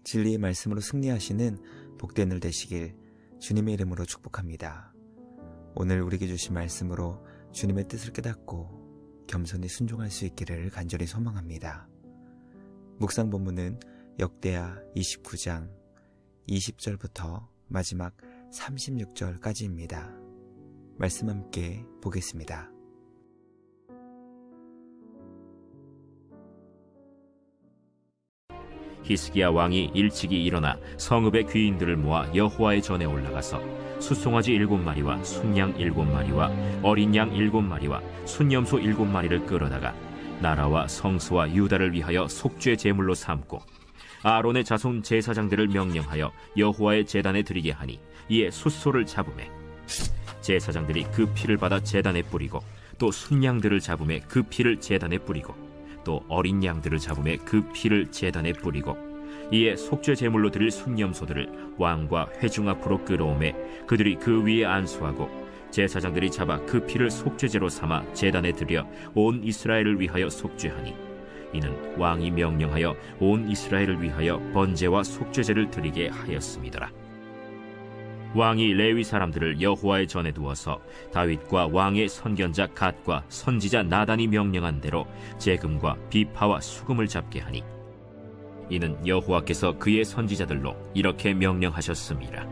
진리의 말씀으로 승리하시는 복된 일 되시길 주님의 이름으로 축복합니다. 오늘 우리에게 주신 말씀으로 주님의 뜻을 깨닫고 겸손히 순종할 수 있기를 간절히 소망합니다. 묵상 본문은 역대하 29장 20절부터 마지막 36절까지입니다. 말씀 함께 보겠습니다. 히스기야 왕이 일찍이 일어나 성읍의 귀인들을 모아 여호와의 전에 올라가서 숫송아지 7마리와 순양 7마리와 어린 양 7마리와 순염소 7마리를 끌어다가 나라와 성소와 유다를 위하여 속죄 제물로 삼고 아론의 자손 제사장들을 명령하여 여호와의 제단에 드리게 하니 이에 숫소를 잡으매 제사장들이 그 피를 받아 제단에 뿌리고 또 순양들을 잡으매 그 피를 제단에 뿌리고 또 어린 양들을 잡으매 그 피를 제단에 뿌리고 이에 속죄 제물로 드릴 순염소들을 왕과 회중 앞으로 끌어오매 그들이 그 위에 안수하고 제사장들이 잡아 그 피를 속죄제로 삼아 제단에 드려 온 이스라엘을 위하여 속죄하니 이는 왕이 명령하여 온 이스라엘을 위하여 번제와 속죄제를 드리게 하였음이더라. 왕이 레위 사람들을 여호와의 전에 두어서 다윗과 왕의 선견자 갓과 선지자 나단이 명령한 대로 재금과 비파와 수금을 잡게 하니 이는 여호와께서 그의 선지자들로 이렇게 명령하셨음이라.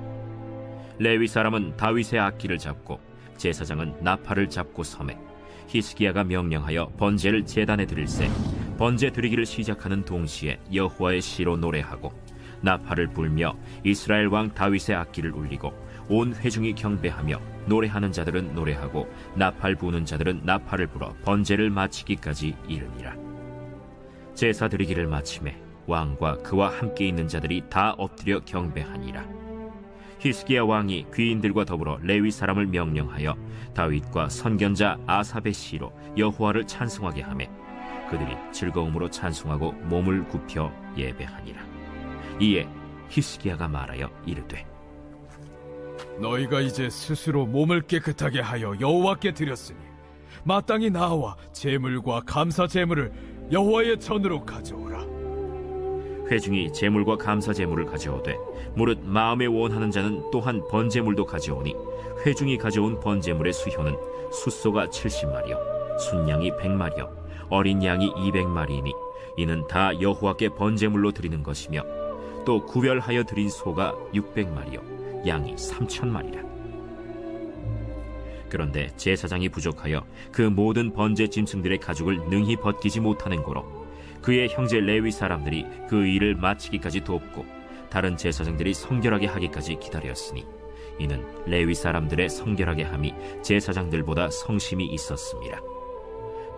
레위 사람은 다윗의 악기를 잡고 제사장은 나팔을 잡고 섬에 히스기야가 명령하여 번제를 제단에 드릴새 번제 드리기를 시작하는 동시에 여호와의 시로 노래하고 나팔을 불며 이스라엘 왕 다윗의 악기를 울리고 온 회중이 경배하며 노래하는 자들은 노래하고 나팔 부는 자들은 나팔을 불어 번제를 마치기까지 이르니라. 제사 드리기를 마치매 왕과 그와 함께 있는 자들이 다 엎드려 경배하니라. 히스기야 왕이 귀인들과 더불어 레위 사람을 명령하여 다윗과 선견자 아삽의 시로 여호와를 찬송하게 하매 그들이 즐거움으로 찬송하고 몸을 굽혀 예배하니라. 이에 히스기야가 말하여 이르되 너희가 이제 스스로 몸을 깨끗하게 하여 여호와께 드렸으니 마땅히 나와 제물과 감사 제물을 여호와의 전으로 가져오라. 회중이 제물과 감사 제물을 가져오되 무릇 마음에 원하는 자는 또한 번제물도 가져오니 회중이 가져온 번제물의 수효는 숫소가 70마리요 순양이 100마리요 어린 양이 200마리이니 이는 다 여호와께 번제물로 드리는 것이며 또 구별하여 드린 소가 600마리요 양이 3,000마리라. 그런데 제사장이 부족하여 그 모든 번제 짐승들의 가죽을 능히 벗기지 못하는 고로 그의 형제 레위 사람들이 그 일을 마치기까지 돕고 다른 제사장들이 성결하게 하기까지 기다렸으니 이는 레위 사람들의 성결하게 함이 제사장들보다 성심이 있었습니다.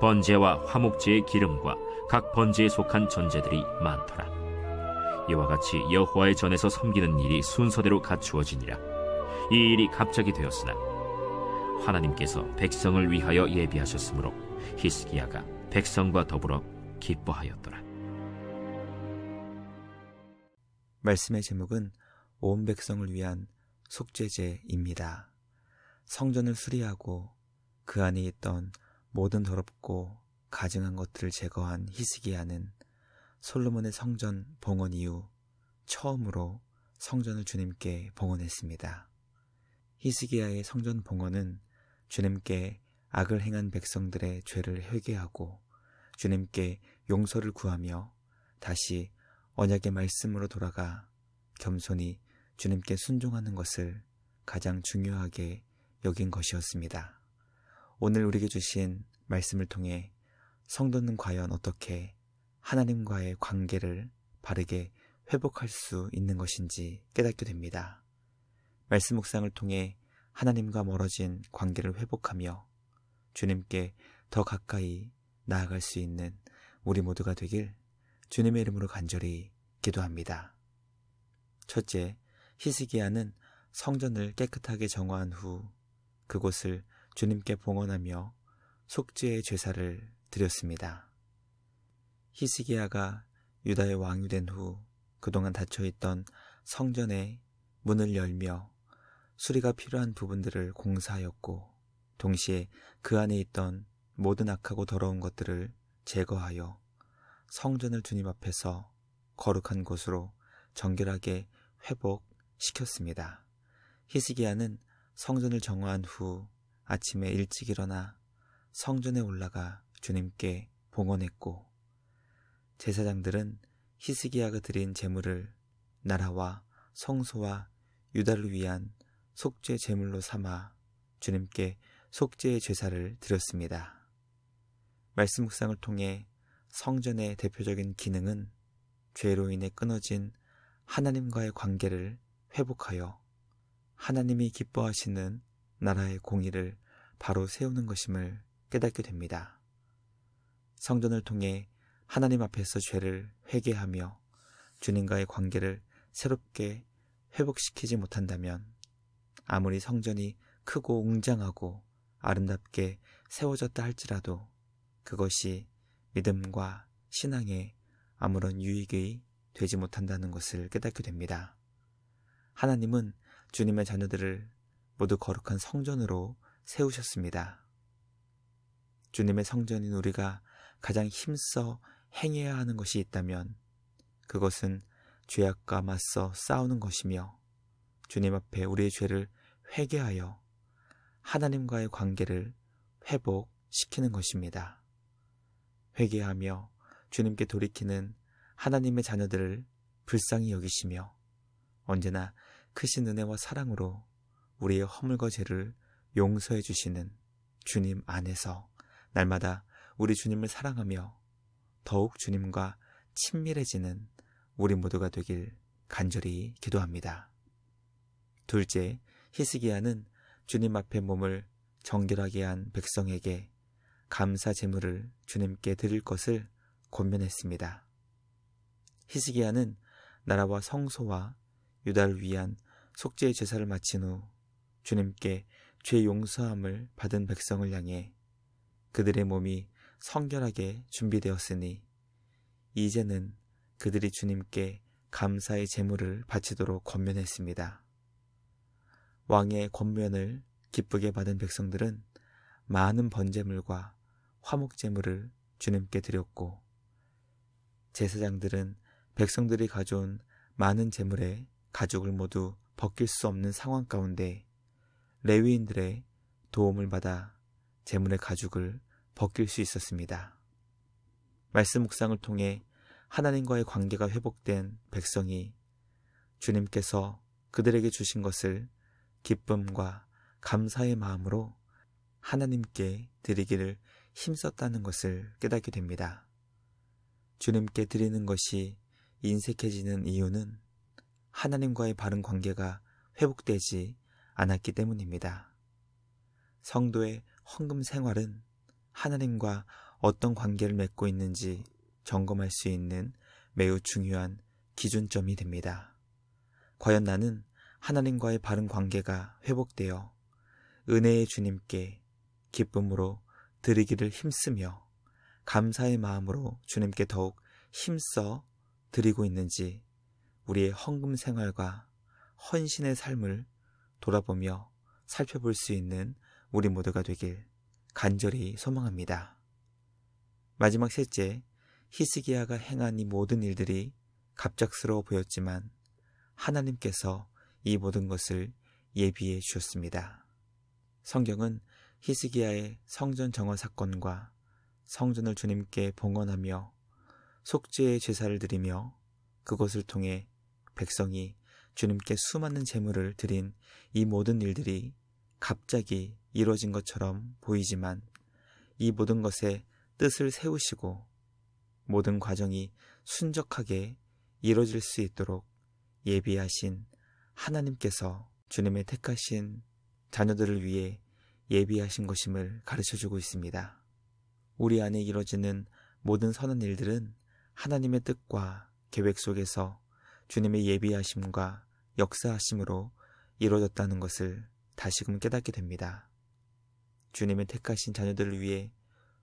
번제와 화목제의 기름과 각 번제에 속한 전제들이 많더라. 이와 같이 여호와의 전에서 섬기는 일이 순서대로 갖추어지니라. 이 일이 갑자기 되었으나 하나님께서 백성을 위하여 예비하셨으므로 히스기야가 백성과 더불어 기뻐하였더라. 말씀의 제목은 온 백성을 위한 속죄제입니다. 성전을 수리하고 그 안에 있던 모든 더럽고 가증한 것들을 제거한 히스기야는 솔로몬의 성전 봉헌 이후 처음으로 성전을 주님께 봉헌했습니다. 히스기야의 성전 봉헌은 주님께 악을 행한 백성들의 죄를 회개하고 주님께 용서를 구하며 다시 언약의 말씀으로 돌아가 겸손히 주님께 순종하는 것을 가장 중요하게 여긴 것이었습니다. 오늘 우리에게 주신 말씀을 통해 성도는 과연 어떻게 하나님과의 관계를 바르게 회복할 수 있는 것인지 깨닫게 됩니다. 말씀 묵상을 통해 하나님과 멀어진 관계를 회복하며 주님께 더 가까이 나아갈 수 있는 우리 모두가 되길 주님의 이름으로 간절히 기도합니다. 첫째, 히스기야는 성전을 깨끗하게 정화한 후 그곳을 주님께 봉헌하며 속죄의 제사를 드렸습니다. 히스기야가 유다의 왕이 된 후 그동안 닫혀있던 성전의 문을 열며 수리가 필요한 부분들을 공사하였고 동시에 그 안에 있던 모든 악하고 더러운 것들을 제거하여 성전을 주님 앞에서 거룩한 곳으로 정결하게 회복시켰습니다. 히스기야는 성전을 정화한 후 아침에 일찍 일어나 성전에 올라가 주님께 봉헌했고, 제사장들은 히스기야가 드린 제물을 나라와 성소와 유다를 위한 속죄 제물로 삼아 주님께 속죄의 제사를 드렸습니다. 말씀 묵상을 통해 성전의 대표적인 기능은 죄로 인해 끊어진 하나님과의 관계를 회복하여 하나님이 기뻐하시는 나라의 공의를 바로 세우는 것임을 깨닫게 됩니다. 성전을 통해 하나님 앞에서 죄를 회개하며 주님과의 관계를 새롭게 회복시키지 못한다면 아무리 성전이 크고 웅장하고 아름답게 세워졌다 할지라도 그것이 믿음과 신앙에 아무런 유익이 되지 못한다는 것을 깨닫게 됩니다. 하나님은 주님의 자녀들을 모두 거룩한 성전으로 세우셨습니다. 주님의 성전인 우리가 가장 힘써 행해야 하는 것이 있다면 그것은 죄악과 맞서 싸우는 것이며 주님 앞에 우리의 죄를 회개하여 하나님과의 관계를 회복시키는 것입니다. 회개하며 주님께 돌이키는 하나님의 자녀들을 불쌍히 여기시며 언제나 크신 은혜와 사랑으로 우리의 허물과 죄를 용서해 주시는 주님 안에서 날마다 우리 주님을 사랑하며 더욱 주님과 친밀해지는 우리 모두가 되길 간절히 기도합니다. 둘째, 히스기야는 주님 앞에 몸을 정결하게 한 백성에게 감사 제물을 주님께 드릴 것을 권면했습니다. 히스기야는 나라와 성소와 유다를 위한 속죄의 제사를 마친 후 주님께 죄 용서함을 받은 백성을 향해 그들의 몸이 성결하게 준비되었으니 이제는 그들이 주님께 감사의 제물을 바치도록 권면했습니다. 왕의 권면을 기쁘게 받은 백성들은 많은 번제물과 화목제물을 주님께 드렸고, 제사장들은 백성들이 가져온 많은 제물에 가죽을 모두 벗길 수 없는 상황 가운데 레위인들의 도움을 받아 제물의 가죽을 벗길 수 있었습니다. 말씀 묵상을 통해 하나님과의 관계가 회복된 백성이 주님께서 그들에게 주신 것을 기쁨과 감사의 마음으로 하나님께 드리기를 힘썼다는 것을 깨닫게 됩니다. 주님께 드리는 것이 인색해지는 이유는 하나님과의 바른 관계가 회복되지 않았기 때문입니다. 성도의 헌금 생활은 하나님과 어떤 관계를 맺고 있는지 점검할 수 있는 매우 중요한 기준점이 됩니다. 과연 나는 하나님과의 바른 관계가 회복되어 은혜의 주님께 기쁨으로 드리기를 힘쓰며 감사의 마음으로 주님께 더욱 힘써 드리고 있는지 우리의 헌금 생활과 헌신의 삶을 돌아보며 살펴볼 수 있는 우리 모두가 되길 간절히 소망합니다. 마지막 셋째, 히스기야가 행한 이 모든 일들이 갑작스러워 보였지만 하나님께서 이 모든 것을 예비해 주셨습니다. 성경은 히스기야의 성전 정화 사건과 성전을 주님께 봉헌하며 속죄의 제사를 드리며 그것을 통해 백성이 주님께 수많은 제물을 드린 이 모든 일들이 갑자기 이루어진 것처럼 보이지만 이 모든 것에 뜻을 세우시고 모든 과정이 순적하게 이루어질 수 있도록 예비하신 하나님께서 주님의 택하신 자녀들을 위해 예비하신 것임을 가르쳐주고 있습니다. 우리 안에 이루어지는 모든 선한 일들은 하나님의 뜻과 계획 속에서 주님의 예비하심과 역사하심으로 이루어졌다는 것을 다시금 깨닫게 됩니다. 주님의 택하신 자녀들을 위해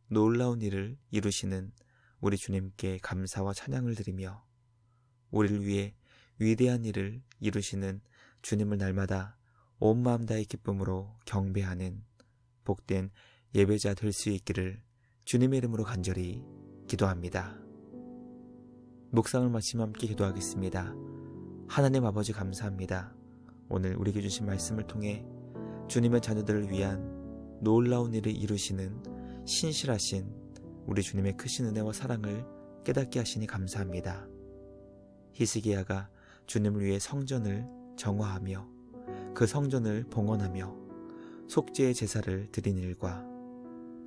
놀라운 일을 이루시는 우리 주님께 감사와 찬양을 드리며 우리를 위해 위대한 일을 이루시는 주님을 날마다 온 마음 다의 기쁨으로 경배하는 복된 예배자 될 수 있기를 주님의 이름으로 간절히 기도합니다. 묵상을 마치며 함께 기도하겠습니다. 하나님 아버지 감사합니다. 오늘 우리에게 주신 말씀을 통해 주님의 자녀들을 위한 놀라운 일을 이루시는 신실하신 우리 주님의 크신 은혜와 사랑을 깨닫게 하시니 감사합니다. 히스기야가 주님을 위해 성전을 정화하며 그 성전을 봉헌하며 속죄의 제사를 드린 일과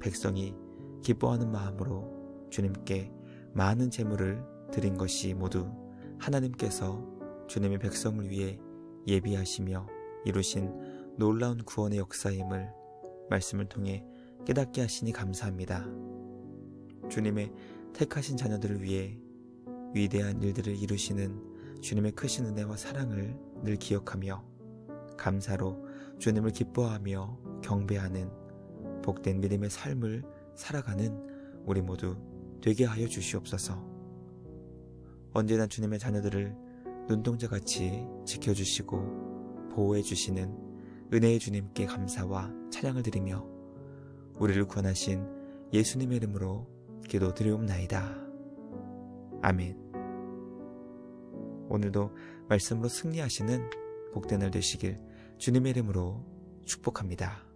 백성이 기뻐하는 마음으로 주님께 많은 제물을 드린 것이 모두 하나님께서 주님의 백성을 위해 예비하시며 이루신 놀라운 구원의 역사임을 말씀을 통해 깨닫게 하시니 감사합니다. 주님의 택하신 자녀들을 위해 위대한 일들을 이루시는 주님의 크신 은혜와 사랑을 늘 기억하며 감사로 주님을 기뻐하며 경배하는 복된 믿음의 삶을 살아가는 우리 모두 되게 하여 주시옵소서. 언제나 주님의 자녀들을 눈동자같이 지켜주시고 보호해 주시는 은혜의 주님께 감사와 찬양을 드리며 우리를 구원하신 예수님의 이름으로 기도드리옵나이다. 아멘. 오늘도 말씀으로 승리하시는 복된 날 되시길 주님의 이름으로 축복합니다.